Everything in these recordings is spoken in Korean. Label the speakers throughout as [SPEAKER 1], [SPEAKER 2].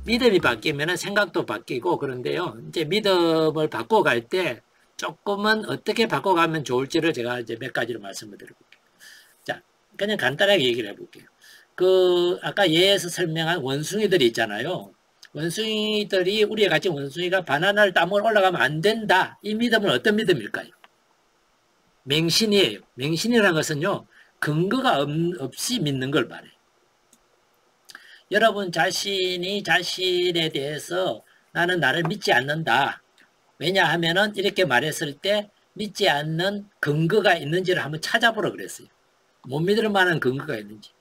[SPEAKER 1] 믿음이 바뀌면 생각도 바뀌고 그런데요. 이제 믿음을 바꿔갈 때 조금은 어떻게 바꿔가면 좋을지를 제가 이제 몇 가지로 말씀을 드려볼게요. 자, 그냥 간단하게 얘기를 해볼게요. 아까 예에서 설명한 원숭이들이 있잖아요. 원숭이들이, 우리가 가진 원숭이가 바나나를 따먹으러 올라가면 안 된다. 이 믿음은 어떤 믿음일까요? 맹신이에요. 맹신이라는 것은요, 근거가 없이 믿는 걸 말해요. 여러분 자신이 자신에 대해서 나는 나를 믿지 않는다. 왜냐하면은 이렇게 말했을 때 믿지 않는 근거가 있는지를 한번 찾아보라 그랬어요. 못 믿을 만한 근거가 있는지.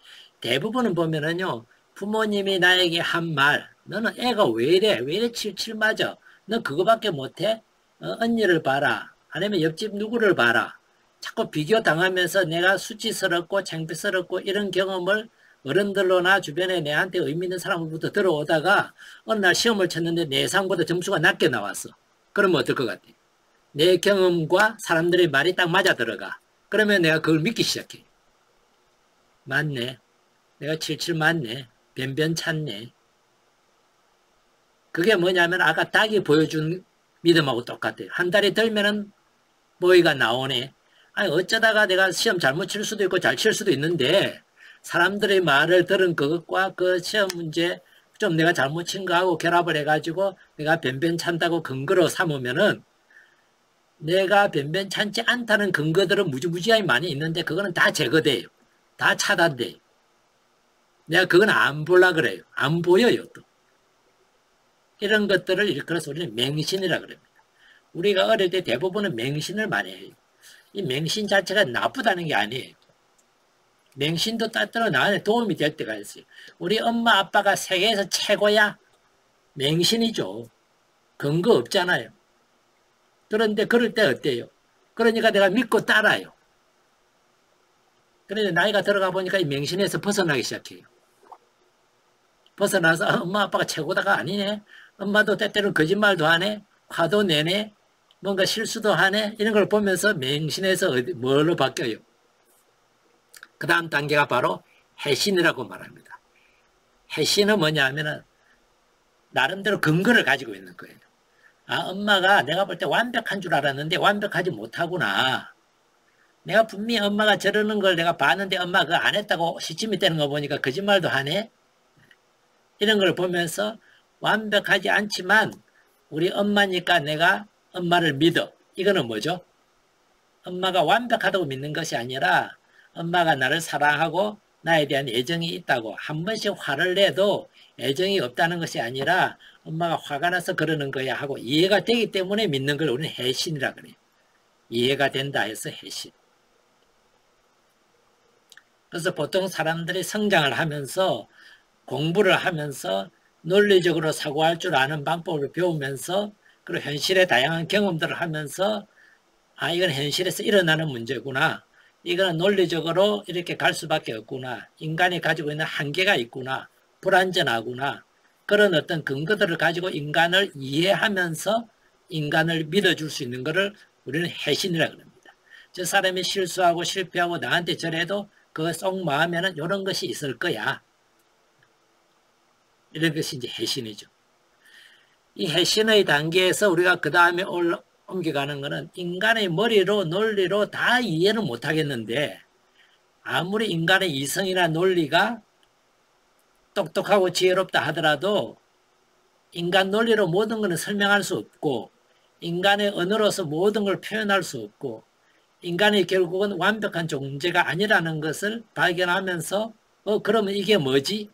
[SPEAKER 1] 대부분은 보면은요, 부모님이 나에게 한 말, 너는 애가 왜 이래? 왜 이래 칠칠 맞아? 너 그거밖에 못해? 언니를 봐라. 아니면 옆집 누구를 봐라. 자꾸 비교 당하면서 내가 수치스럽고 창피스럽고 이런 경험을 어른들로나 주변에 내한테 의미 있는 사람으로부터 들어오다가 어느 날 시험을 쳤는데 내 예상보다 점수가 낮게 나왔어. 그러면 어떨 것 같아? 내 경험과 사람들의 말이 딱 맞아 들어가. 그러면 내가 그걸 믿기 시작해. 맞네. 내가 칠칠 맞네. 변변 찾네. 그게 뭐냐면 아까 닭이 보여준 믿음하고 똑같아요. 한 달이 들면은 뭐이가 나오네. 아니 어쩌다가 내가 시험 잘못 칠 수도 있고 잘 칠 수도 있는데 사람들의 말을 들은 그것과 그 시험 문제 좀 내가 잘못 친 거하고 결합을 해가지고 내가 변변 찬다고 근거로 삼으면은 내가 변변 찬지 않다는 근거들은 무지무지하게 많이 있는데 그거는 다 제거돼요. 다 차단돼요. 내가 그건 안 보려 그래요. 안 보여요 또. 이런 것들을 일컬어서 우리는 맹신이라 그럽니다. 우리가 어릴 때 대부분은 맹신을 많이 해요. 이 맹신 자체가 나쁘다는 게 아니에요. 맹신도 따뜻한 나한테 도움이 될 때가 있어요. 우리 엄마 아빠가 세계에서 최고야? 맹신이죠. 근거 없잖아요. 그런데 그럴 때 어때요? 그러니까 내가 믿고 따라요. 그런데 나이가 들어가 보니까 이 맹신에서 벗어나기 시작해요. 벗어나서 엄마 아빠가 최고다가 아니네. 엄마도 때때로 거짓말도 하네. 화도 내네. 뭔가 실수도 하네. 이런 걸 보면서 맹신에서 뭘로 바뀌어요? 그 다음 단계가 바로 해신이라고 말합니다. 해신은 뭐냐 하면은 나름대로 근거를 가지고 있는 거예요. 아, 엄마가 내가 볼 때 완벽한 줄 알았는데 완벽하지 못하구나. 내가 분명히 엄마가 저러는 걸 내가 봤는데 엄마가 그거 안 했다고 시침이 떼는 거 보니까 거짓말도 하네. 이런 걸 보면서 완벽하지 않지만 우리 엄마니까 내가 엄마를 믿어. 이거는 뭐죠? 엄마가 완벽하다고 믿는 것이 아니라 엄마가 나를 사랑하고 나에 대한 애정이 있다고, 한 번씩 화를 내도 애정이 없다는 것이 아니라 엄마가 화가 나서 그러는 거야 하고 이해가 되기 때문에 믿는 걸 우리는 해신이라 그래요. 이해가 된다 해서 해신. 그래서 보통 사람들이 성장을 하면서 공부를 하면서 논리적으로 사고할 줄 아는 방법을 배우면서 그리고 현실의 다양한 경험들을 하면서 아, 이건 현실에서 일어나는 문제구나. 이거는 논리적으로 이렇게 갈 수밖에 없구나. 인간이 가지고 있는 한계가 있구나. 불완전하구나. 그런 어떤 근거들을 가지고 인간을 이해하면서 인간을 믿어줄 수 있는 것을 우리는 해신이라고 합니다. 저 사람이 실수하고 실패하고 나한테 저래도 그거 쏙 마으면은 이런 것이 있을 거야. 이런 것이 이제 해신이죠. 이 해신의 단계에서 우리가 그 다음에 옮겨가는 것은 인간의 머리로 논리로 다 이해를 못하겠는데 아무리 인간의 이성이나 논리가 똑똑하고 지혜롭다 하더라도 인간 논리로 모든 것을 설명할 수 없고 인간의 언어로서 모든 걸 표현할 수 없고 인간이 결국은 완벽한 존재가 아니라는 것을 발견하면서 그러면 이게 뭐지?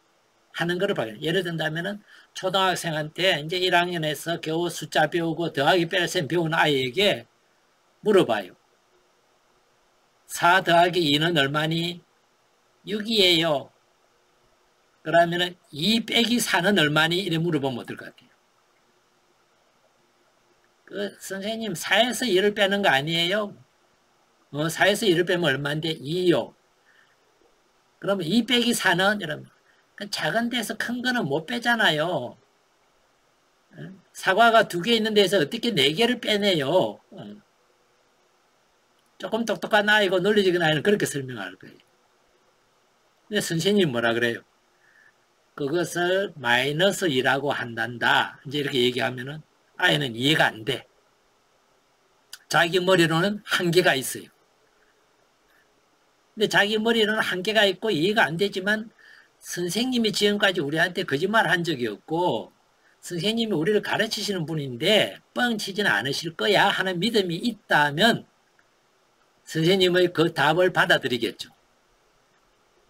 [SPEAKER 1] 하는 것을 발견. 예를 든다면은 초등학생한테 이제 1학년에서 겨우 숫자 배우고 더하기 뺄셈 배우는 아이에게 물어봐요. 4 더하기 2는 얼마니? 6이에요. 그러면은 2 빼기 4는 얼마니? 이래 물어보면 어떨 것 같아요? 선생님 4에서 2를 빼는 거 아니에요? 4에서 2를 빼면 얼마인데? 2요. 그러면 2 빼기 4는? 이러면 작은 데서 큰 거는 못 빼잖아요. 사과가 2개 있는 데서 어떻게 4개를 빼내요? 조금 똑똑한 아이고 논리적인 아이는 그렇게 설명할 거예요. 근데 선생님 뭐라 그래요? 그것을 마이너스 2라고 한단다. 이제 이렇게 얘기하면은 아이는 이해가 안 돼. 자기 머리로는 한계가 있어요. 근데 자기 머리로는 한계가 있고 이해가 안 되지만 선생님이 지금까지 우리한테 거짓말 한 적이 없고 선생님이 우리를 가르치시는 분인데 뻥치지는 않으실 거야 하는 믿음이 있다면 선생님의 그 답을 받아들이겠죠.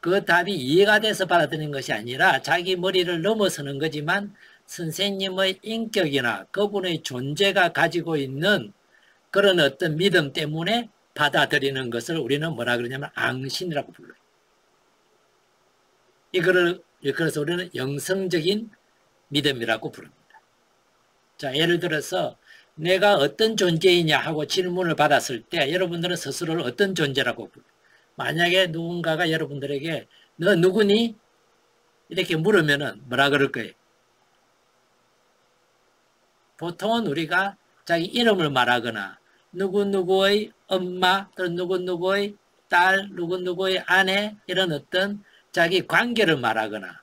[SPEAKER 1] 그 답이 이해가 돼서 받아들이는 것이 아니라 자기 머리를 넘어서는 거지만 선생님의 인격이나 그분의 존재가 가지고 있는 그런 어떤 믿음 때문에 받아들이는 것을 우리는 뭐라 그러냐면 앙신이라고 불러요. 그래서 우리는 영성적인 믿음이라고 부릅니다. 자, 예를 들어서 내가 어떤 존재이냐 하고 질문을 받았을 때 여러분들은 스스로를 어떤 존재라고 불러요. 만약에 누군가가 여러분들에게 너 누구니? 이렇게 물으면은 뭐라 그럴 거예요? 보통은 우리가 자기 이름을 말하거나 누구누구의 엄마 또는 누구누구의 딸 누구누구의 아내 이런 어떤 자기 관계를 말하거나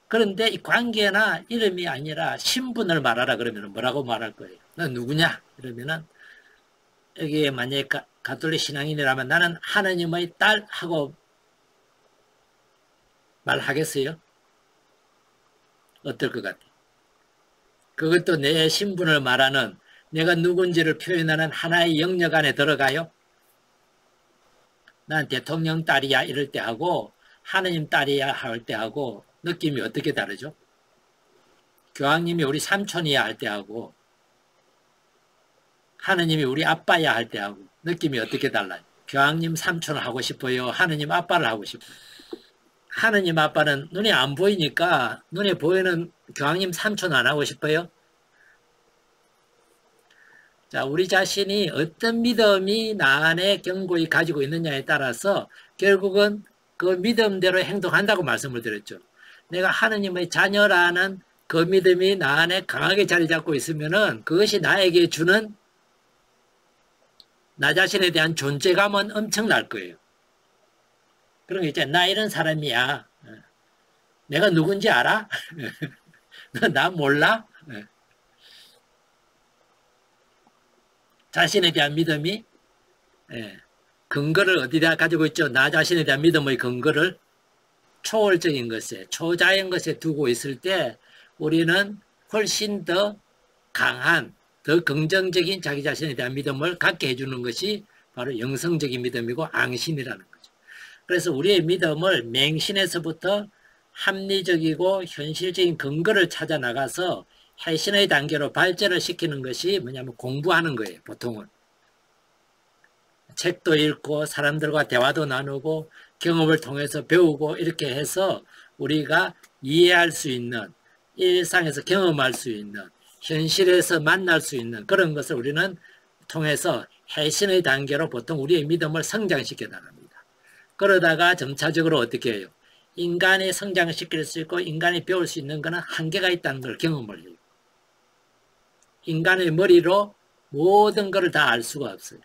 [SPEAKER 1] 그런데 이 관계나 이름이 아니라 신분을 말하라 그러면 뭐라고 말할 거예요? 너 누구냐? 이러면은 여기에 만약에 가톨릭 신앙인이라면 나는 하느님의 딸 하고 말하겠어요? 어떨 것 같아요? 그것도 내 신분을 말하는 내가 누군지를 표현하는 하나의 영역 안에 들어가요? 난 대통령 딸이야 이럴 때 하고 하느님 딸이야 할 때 하고 느낌이 어떻게 다르죠? 교황님이 우리 삼촌이야 할 때 하고 하느님이 우리 아빠야 할 때 하고 느낌이 어떻게 달라요? 교황님 삼촌을 하고 싶어요? 하느님 아빠를 하고 싶어요? 하느님 아빠는 눈에 안 보이니까 눈에 보이는 교황님 삼촌 안 하고 싶어요? 자, 우리 자신이 어떤 믿음이 나 안에 견고히 가지고 있느냐에 따라서 결국은 그 믿음대로 행동한다고 말씀을 드렸죠. 내가 하느님의 자녀라는 그 믿음이 나 안에 강하게 자리 잡고 있으면은 그것이 나에게 주는 나 자신에 대한 존재감은 엄청날 거예요. 그런 게 있잖아요. 나 이런 사람이야. 내가 누군지 알아? 나 몰라? 자신에 대한 믿음이 근거를 어디다 가지고 있죠? 나 자신에 대한 믿음의 근거를 초월적인 것에 초자연 것에 두고 있을 때 우리는 훨씬 더 강한 더 긍정적인 자기 자신에 대한 믿음을 갖게 해주는 것이 바로 영성적인 믿음이고 앙신이라는 거죠. 그래서 우리의 믿음을 맹신에서부터 합리적이고 현실적인 근거를 찾아 나가서 해신의 단계로 발전을 시키는 것이 뭐냐면 공부하는 거예요. 보통은 책도 읽고 사람들과 대화도 나누고 경험을 통해서 배우고 이렇게 해서 우리가 이해할 수 있는 일상에서 경험할 수 있는 현실에서 만날 수 있는 그런 것을 우리는 통해서 해신의 단계로 보통 우리의 믿음을 성장시켜 나갑니다. 그러다가 점차적으로 어떻게 해요? 인간이 성장시킬 수 있고 인간이 배울 수 있는 것은 한계가 있다는 걸 경험을 해요. 인간의 머리로 모든 것을 다 알 수가 없어요.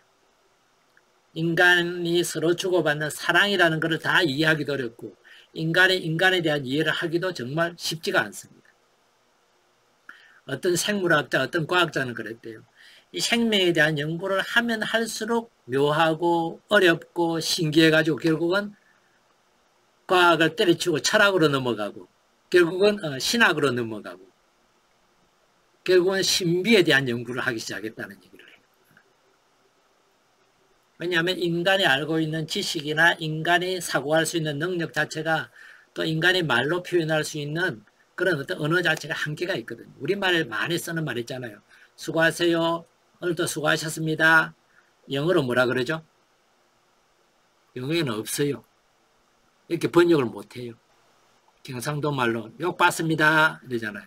[SPEAKER 1] 인간이 서로 주고받는 사랑이라는 것을 다 이해하기도 어렵고 인간에 대한 이해를 하기도 정말 쉽지가 않습니다. 어떤 생물학자, 어떤 과학자는 그랬대요. 이 생명에 대한 연구를 하면 할수록 묘하고 어렵고 신기해가지고 결국은 과학을 때려치고 철학으로 넘어가고 결국은 신학으로 넘어가고 결국은 신비에 대한 연구를 하기 시작했다는 얘기를 해요. 왜냐하면 인간이 알고 있는 지식이나 인간이 사고할 수 있는 능력 자체가 또 인간이 말로 표현할 수 있는 그런 어떤 언어 자체가 한계가 있거든요. 우리말 많이 쓰는 말 있잖아요. 수고하세요. 오늘도 수고하셨습니다. 영어로 뭐라 그러죠? 영어에는 없어요. 이렇게 번역을 못해요. 경상도 말로 욕 봤습니다 이러잖아요.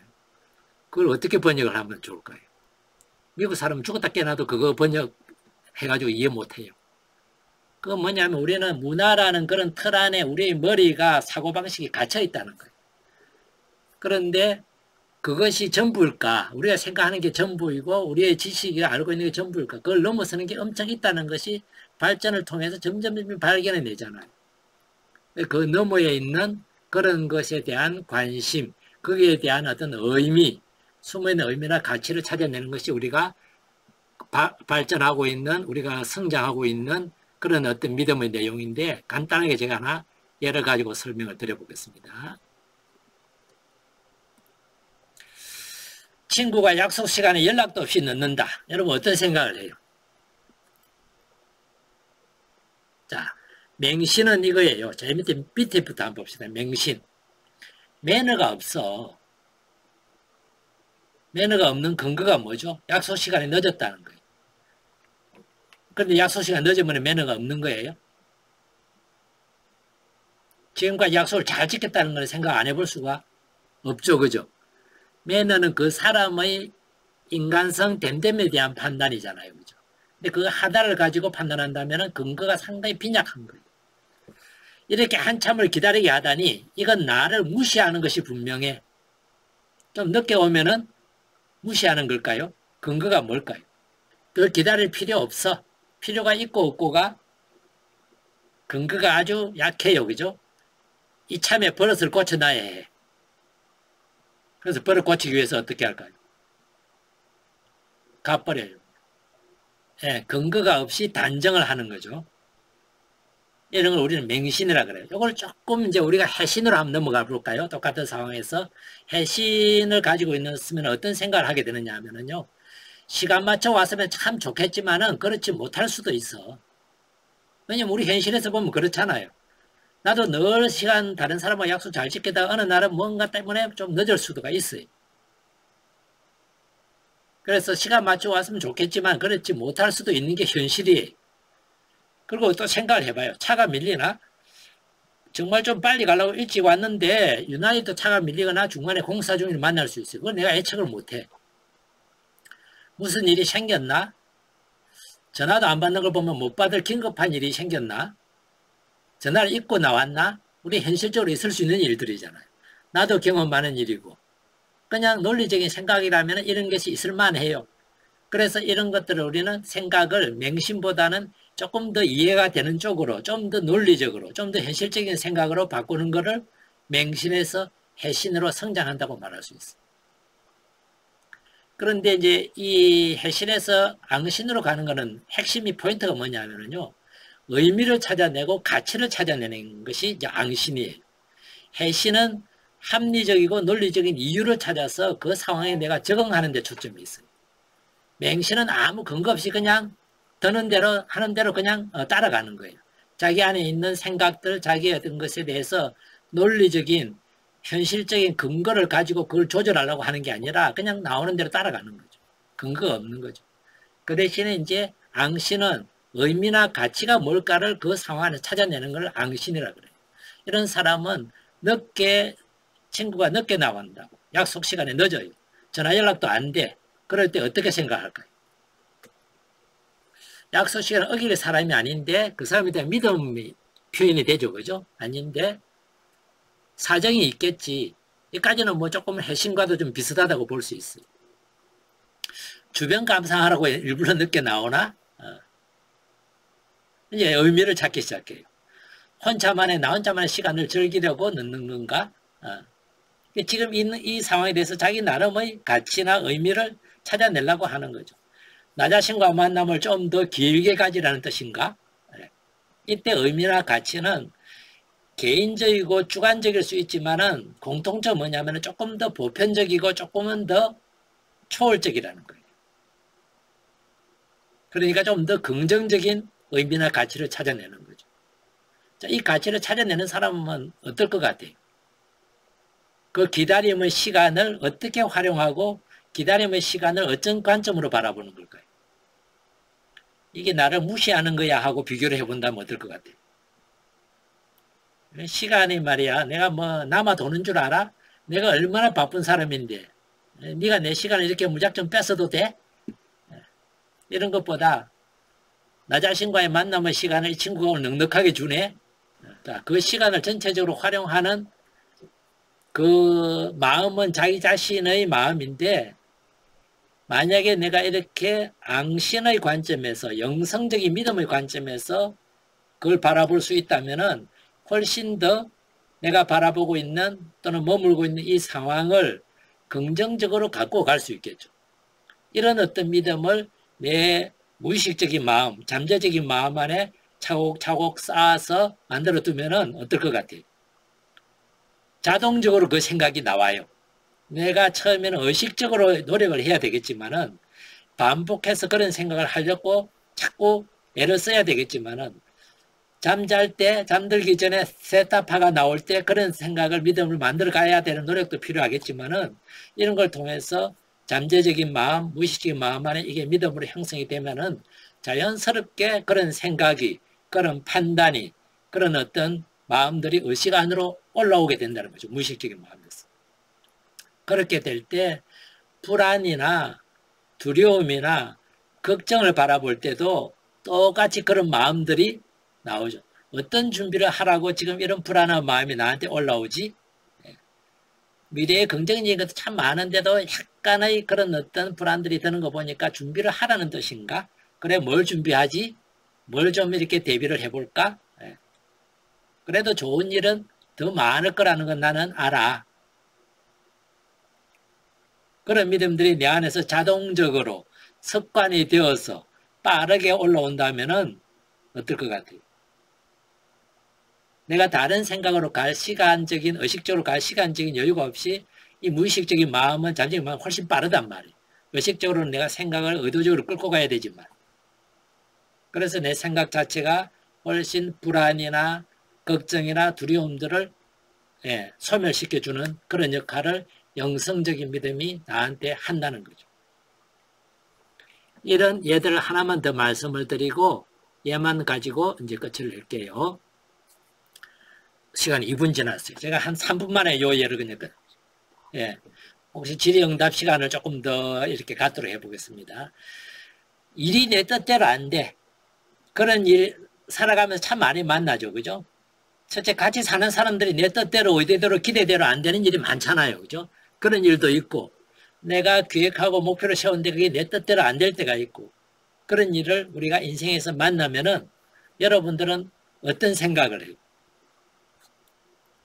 [SPEAKER 1] 그걸 어떻게 번역을 하면 좋을까요? 미국 사람은 죽었다 깨어나도 그거 번역해가지고 이해 못해요. 그건 뭐냐면 우리는 문화라는 그런 틀 안에 우리의 머리가 사고방식이 갇혀 있다는 거예요. 그런데 그것이 전부일까? 우리가 생각하는 게 전부이고 우리의 지식이 알고 있는 게 전부일까? 그걸 넘어서는 게 엄청 있다는 것이 발전을 통해서 점점 발견해 내잖아요. 그 너머에 있는 그런 것에 대한 관심, 거기에 대한 어떤 의미, 숨어있는 의미나 가치를 찾아내는 것이 우리가 발전하고 있는, 우리가 성장하고 있는 그런 어떤 믿음의 내용인데, 간단하게 제가 하나 예를 가지고 설명을 드려보겠습니다. 친구가 약속 시간에 연락도 없이 늦는다. 여러분 어떤 생각을 해요? 자, 맹신은 이거예요. 제 밑에부터 한번 봅시다. 맹신. 매너가 없어. 매너가 없는 근거가 뭐죠? 약속 시간에 늦었다는 거예요. 그런데 약속 시간 늦으면 매너가 없는 거예요? 지금까지 약속을 잘 지켰다는 걸 생각 안 해볼 수가 없죠. 그죠? 매너는 그 사람의 인간성 됨됨에 대한 판단이잖아요. 그죠? 근데 그 하나를 가지고 판단한다면 근거가 상당히 빈약한 거예요. 이렇게 한참을 기다리게 하다니 이건 나를 무시하는 것이 분명해. 좀 늦게 오면은 무시하는 걸까요? 근거가 뭘까요? 그걸 기다릴 필요 없어. 필요가 있고 없고가 근거가 아주 약해요. 그죠? 이참에 버릇을 고쳐놔야 해. 그래서 버릇 고치기 위해서 어떻게 할까요? 가버려요. 예, 근거가 없이 단정을 하는 거죠. 이런 걸 우리는 맹신이라 그래요. 이걸 조금 이제 우리가 해신으로 한번 넘어가 볼까요? 똑같은 상황에서 해신을 가지고 있으면 어떤 생각을 하게 되느냐 하면은요. 시간 맞춰 왔으면 참 좋겠지만은 그렇지 못할 수도 있어. 왜냐면 우리 현실에서 보면 그렇잖아요. 나도 늘 시간 다른 사람과 약속 잘 지키다가 어느 날은 뭔가 때문에 좀 늦을 수가 있어요. 그래서 시간 맞춰 왔으면 좋겠지만 그렇지 못할 수도 있는 게 현실이에요. 그리고 또 생각을 해봐요. 차가 밀리나? 정말 좀 빨리 가려고 일찍 왔는데 유난히 또 차가 밀리거나 중간에 공사 중일 만날 수 있어요. 그걸 내가 예측을 못해. 무슨 일이 생겼나? 전화도 안 받는 걸 보면 못 받을 긴급한 일이 생겼나? 전화를 잊고 나왔나? 우리 현실적으로 있을 수 있는 일들이잖아요. 나도 경험 많은 일이고. 그냥 논리적인 생각이라면 이런 것이 있을 만해요. 그래서 이런 것들을 우리는 생각을 맹신보다는 조금 더 이해가 되는 쪽으로, 좀 더 논리적으로, 좀 더 현실적인 생각으로 바꾸는 것을 맹신에서 해신으로 성장한다고 말할 수 있어요. 그런데 이제 이 해신에서 앙신으로 가는 거는 핵심이 포인트가 뭐냐면요. 의미를 찾아내고 가치를 찾아내는 것이 이제 앙신이에요. 해신은 합리적이고 논리적인 이유를 찾아서 그 상황에 내가 적응하는 데 초점이 있어요. 맹신은 아무 근거 없이 그냥 드는 대로 하는 대로 그냥 따라가는 거예요. 자기 안에 있는 생각들, 자기의 어떤 것에 대해서 논리적인 현실적인 근거를 가지고 그걸 조절하려고 하는 게 아니라 그냥 나오는 대로 따라가는 거죠. 근거가 없는 거죠. 그 대신에 이제 앙신은 의미나 가치가 뭘까를 그 상황을 찾아내는 걸 앙신이라고 그래요. 이런 사람은 친구가 늦게 나온다고. 약속 시간에 늦어요. 전화 연락도 안 돼. 그럴 때 어떻게 생각할까요? 약속 시간을 어길 사람이 아닌데 그 사람에 대한 믿음이 표현이 되죠. 그죠? 아닌데 사정이 있겠지. 여기까지는 뭐 조금 해신과도 좀 비슷하다고 볼 수 있어요. 주변 감상하라고 일부러 늦게 나오나? 이제 의미를 찾기 시작해요. 혼자만의 나 혼자만의 시간을 즐기려고 늦는 건가? 지금 있는 이 상황에 대해서 자기 나름의 가치나 의미를 찾아내려고 하는 거죠. 나 자신과 만남을 좀 더 길게 가지라는 뜻인가? 이때 의미나 가치는 개인적이고 주관적일 수 있지만은 공통점 뭐냐면 조금 더 보편적이고 조금은 더 초월적이라는 거예요. 그러니까 좀 더 긍정적인 의미나 가치를 찾아내는 거죠. 자, 이 가치를 찾아내는 사람은 어떨 것 같아요? 그 기다림의 시간을 어떻게 활용하고 기다림의 시간을 어떤 관점으로 바라보는 걸까요? 이게 나를 무시하는 거야 하고 비교를 해본다면 어떨 것 같아요? 시간이 말이야. 내가 뭐 남아 도는 줄 알아? 내가 얼마나 바쁜 사람인데 네가 내 시간을 이렇게 무작정 뺏어도 돼? 이런 것보다 나 자신과의 만남의 시간을 이 친구가 넉넉하게 주네. 그 시간을 전체적으로 활용하는 그 마음은 자기 자신의 마음인데 만약에 내가 이렇게 앙신의 관점에서 영성적인 믿음의 관점에서 그걸 바라볼 수 있다면은 훨씬 더 내가 바라보고 있는 또는 머물고 있는 이 상황을 긍정적으로 갖고 갈 수 있겠죠. 이런 어떤 믿음을 내 무의식적인 마음, 잠재적인 마음 안에 차곡차곡 쌓아서 만들어 두면은 어떨 것 같아요? 자동적으로 그 생각이 나와요. 내가 처음에는 의식적으로 노력을 해야 되겠지만은 반복해서 그런 생각을 하려고 자꾸 애를 써야 되겠지만은 잠잘 때, 잠들기 전에 세타파가 나올 때 그런 생각을, 믿음을 만들어 가야 되는 노력도 필요하겠지만은 이런 걸 통해서 잠재적인 마음, 무의식적인 마음 안에 이게 믿음으로 형성이 되면은 자연스럽게 그런 생각이, 그런 판단이, 그런 어떤 마음들이 의식 안으로 올라오게 된다는 거죠. 무의식적인 마음에서. 그렇게 될 때 불안이나 두려움이나 걱정을 바라볼 때도 똑같이 그런 마음들이 나오죠. 어떤 준비를 하라고 지금 이런 불안한 마음이 나한테 올라오지? 미래에 긍정적인 것도 참 많은데도 약간의 그런 어떤 불안들이 드는 거 보니까 준비를 하라는 뜻인가? 그래, 뭘 준비하지? 뭘 좀 이렇게 대비를 해볼까? 그래도 좋은 일은 더 많을 거라는 건 나는 알아. 그런 믿음들이 내 안에서 자동적으로 습관이 되어서 빠르게 올라온다면은 어떨 것 같아요? 내가 다른 생각으로 갈 시간적인, 의식적으로 갈 시간적인 여유가 없이 이 무의식적인 마음은 잠재적인 마음은 훨씬 빠르단 말이에요. 의식적으로는 내가 생각을 의도적으로 끌고 가야 되지만. 그래서 내 생각 자체가 훨씬 불안이나 걱정이나 두려움들을 소멸시켜주는 그런 역할을 영성적인 믿음이 나한테 한다는 거죠. 이런 예들을 하나만 더 말씀을 드리고 얘만 가지고 이제 끝을 낼게요. 시간이 2분 지났어요. 제가 한 3분 만에 요 예를 그냥 혹시 질의응답 시간을 조금 더 이렇게 갖도록 해보겠습니다. 일이 내 뜻대로 안 돼. 그런 일 살아가면서 참 많이 만나죠. 그죠? 첫째, 같이 사는 사람들이 내 뜻대로, 의대대로, 기대대로 안 되는 일이 많잖아요. 그죠? 그런 일도 있고, 내가 기획하고 목표를 세웠는데 그게 내 뜻대로 안 될 때가 있고, 그런 일을 우리가 인생에서 만나면은 여러분들은 어떤 생각을 해요?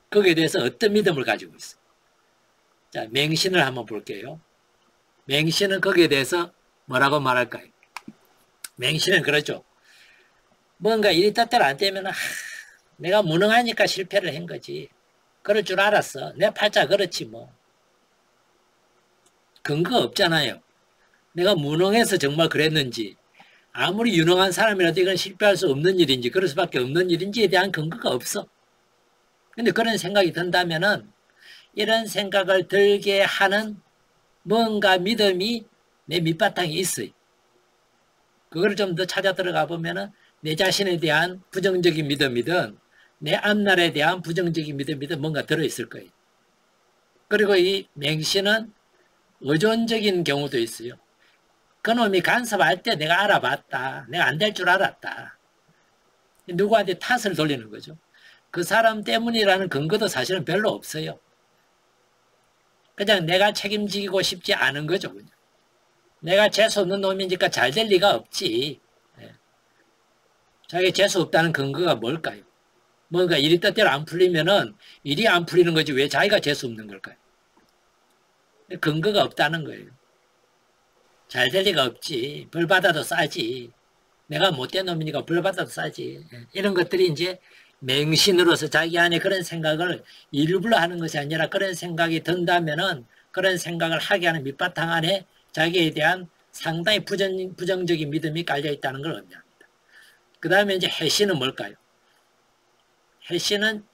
[SPEAKER 1] 거기에 대해서 어떤 믿음을 가지고 있어요? 자, 맹신을 한번 볼게요. 맹신은 거기에 대해서 뭐라고 말할까요? 맹신은 그렇죠. 뭔가 일이 뜻대로 안 되면 내가 무능하니까 실패를 한 거지. 그럴 줄 알았어. 내 팔자 그렇지 뭐. 근거 없잖아요. 내가 무능해서 정말 그랬는지, 아무리 유능한 사람이라도 이건 실패할 수 없는 일인지, 그럴 수밖에 없는 일인지에 대한 근거가 없어. 근데 그런 생각이 든다면은 이런 생각을 들게 하는 뭔가 믿음이 내 밑바탕에 있어요. 그걸 좀 더 찾아 들어가 보면은 내 자신에 대한 부정적인 믿음이든 내 앞날에 대한 부정적인 믿음이든 뭔가 들어있을 거예요. 그리고 이 맹신은 의존적인 경우도 있어요. 그놈이 간섭할 때 내가 알아봤다. 내가 안 될 줄 알았다. 누구한테 탓을 돌리는 거죠. 그 사람 때문이라는 근거도 사실은 별로 없어요. 그냥 내가 책임지고 싶지 않은 거죠. 그냥. 내가 재수없는 놈이니까 잘 될 리가 없지. 자기 재수없다는 근거가 뭘까요? 뭔가 일이 뜻대로 안 풀리면은 일이 안 풀리는 거지 왜 자기가 재수없는 걸까요? 근거가 없다는 거예요. 잘 될 리가 없지. 벌 받아도 싸지. 내가 못된 놈이니까 벌 받아도 싸지. 이런 것들이 이제 맹신으로서 자기 안에 그런 생각을 일부러 하는 것이 아니라 그런 생각이 든다면은 그런 생각을 하게 하는 밑바탕 안에 자기에 대한 상당히 부정적인 믿음이 깔려 있다는 걸 의미합니다. 그 다음에 이제 해신은 뭘까요? 해신은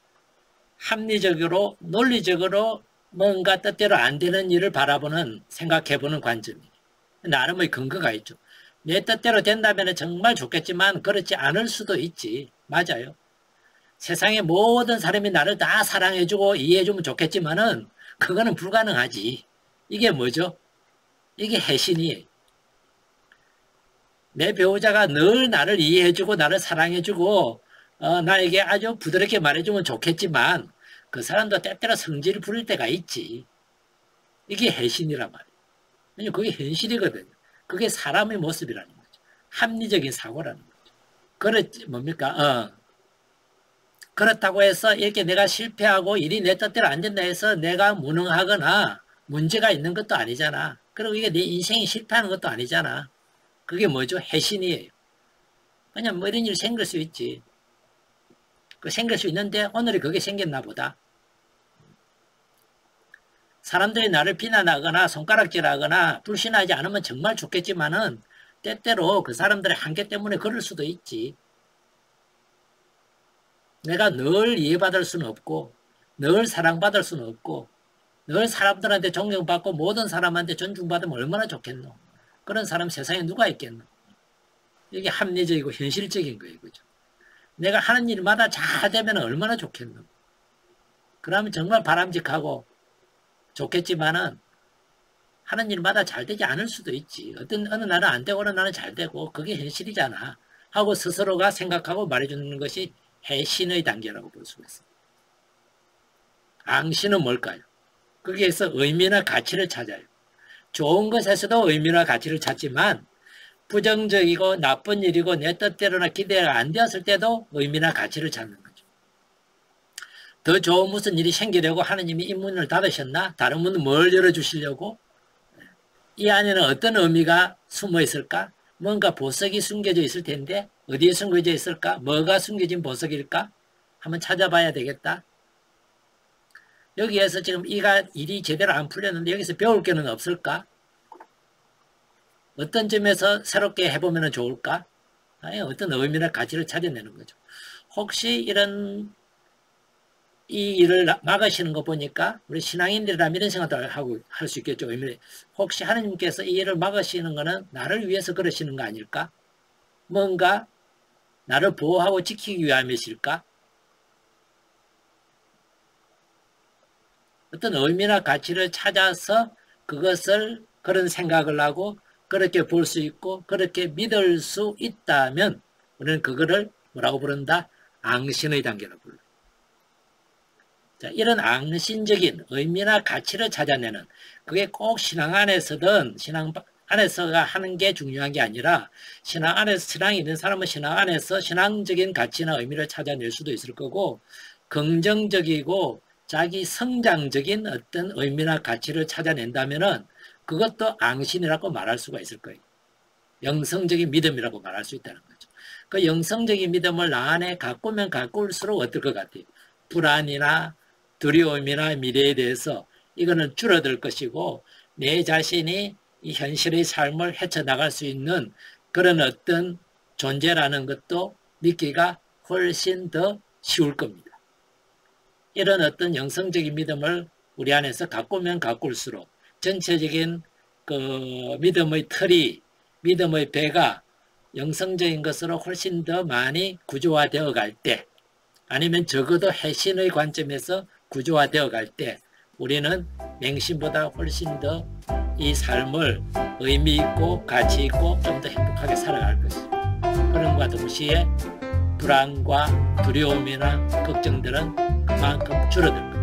[SPEAKER 1] 합리적으로, 논리적으로 뭔가 뜻대로 안 되는 일을 바라보는, 생각해보는 관점이에요. 나름의 근거가 있죠. 내 뜻대로 된다면 정말 좋겠지만 그렇지 않을 수도 있지. 맞아요. 세상의 모든 사람이 나를 다 사랑해주고 이해해주면 좋겠지만은 그거는 불가능하지. 이게 뭐죠? 이게 해신이에요. 내 배우자가 늘 나를 이해해주고 나를 사랑해주고 나에게 아주 부드럽게 말해주면 좋겠지만 그 사람도 때때로 성질을 부릴 때가 있지. 이게 해신이란 말이에요. 왜냐면 그게 현실이거든요. 그게 사람의 모습이라는 거죠. 합리적인 사고라는 거죠. 그렇지 뭡니까? 그렇다고 해서 이렇게 내가 실패하고 일이 내 뜻대로 안 된다 해서 내가 무능하거나 문제가 있는 것도 아니잖아. 그리고 이게 내 인생이 실패하는 것도 아니잖아. 그게 뭐죠? 해신이에요. 그냥 뭐 이런 일이 생길 수 있지. 생길 수 있는데 오늘이 그게 생겼나 보다. 사람들이 나를 비난하거나 손가락질하거나 불신하지 않으면 정말 좋겠지만은 때때로 그 사람들의 한계 때문에 그럴 수도 있지. 내가 늘 이해받을 수는 없고 늘 사랑받을 수는 없고 늘 사람들한테 존경받고 모든 사람한테 존중받으면 얼마나 좋겠노. 그런 사람 세상에 누가 있겠노. 이게 합리적이고 현실적인 거예요. 그죠? 내가 하는 일마다 잘 되면 얼마나 좋겠노. 그러면 정말 바람직하고 좋겠지만은 하는 일마다 잘 되지 않을 수도 있지. 어느 날은 안 되고 어느 날은 잘 되고 그게 현실이잖아. 하고 스스로가 생각하고 말해주는 것이 해신의 단계라고 볼 수가 있습니다. 앙신은 뭘까요? 거기에서 의미나 가치를 찾아요. 좋은 것에서도 의미나 가치를 찾지만 부정적이고 나쁜 일이고 내 뜻대로나 기대가 안 되었을 때도 의미나 가치를 찾는 거죠. 더 좋은 무슨 일이 생기려고 하느님이 이 문을 닫으셨나? 다른 문은 뭘 열어주시려고? 이 안에는 어떤 의미가 숨어 있을까? 뭔가 보석이 숨겨져 있을 텐데 어디에 숨겨져 있을까? 뭐가 숨겨진 보석일까? 한번 찾아봐야 되겠다. 여기에서 지금 일이 제대로 안 풀렸는데 여기서 배울 게는 없을까? 어떤 점에서 새롭게 해보면 좋을까? 어떤 의미나 가치를 찾아내는 거죠. 혹시 이 일을 막으시는 거 보니까 우리 신앙인들이라면 이런 생각도 할 수 있겠죠. 혹시 하나님께서 이 일을 막으시는 거는 나를 위해서 그러시는 거 아닐까? 뭔가 나를 보호하고 지키기 위함이실까? 어떤 의미나 가치를 찾아서 그것을 그런 생각을 하고 그렇게 볼 수 있고 그렇게 믿을 수 있다면 우리는 그거를 뭐라고 부른다? 앙신의 단계라고 불러요. 자, 이런 앙신적인 의미나 가치를 찾아내는 그게 꼭 신앙 안에서든 신앙 안에서가 하는 게 중요한 게 아니라 신앙 안에서 신앙이 있는 사람은 신앙 안에서 신앙적인 가치나 의미를 찾아낼 수도 있을 거고 긍정적이고 자기 성장적인 어떤 의미나 가치를 찾아낸다면은 그것도 앙신이라고 말할 수가 있을 거예요. 영성적인 믿음이라고 말할 수 있다는 거죠. 그 영성적인 믿음을 나 안에 가꾸면 가꿀수록 어떨 것 같아요? 불안이나 두려움이나 미래에 대해서 이거는 줄어들 것이고 내 자신이 이 현실의 삶을 헤쳐나갈 수 있는 그런 어떤 존재라는 것도 믿기가 훨씬 더 쉬울 겁니다. 이런 어떤 영성적인 믿음을 우리 안에서 가꾸면 가꿀수록 전체적인 그 믿음의 틀이, 믿음의 배가 영성적인 것으로 훨씬 더 많이 구조화되어 갈 때, 아니면 적어도 해신의 관점에서 구조화되어 갈 때 우리는 맹신보다 훨씬 더 이 삶을 의미 있고 가치 있고 좀 더 행복하게 살아갈 것입니다. 그런과 동시에 불안과 두려움이나 걱정들은 그만큼 줄어들 것입니다.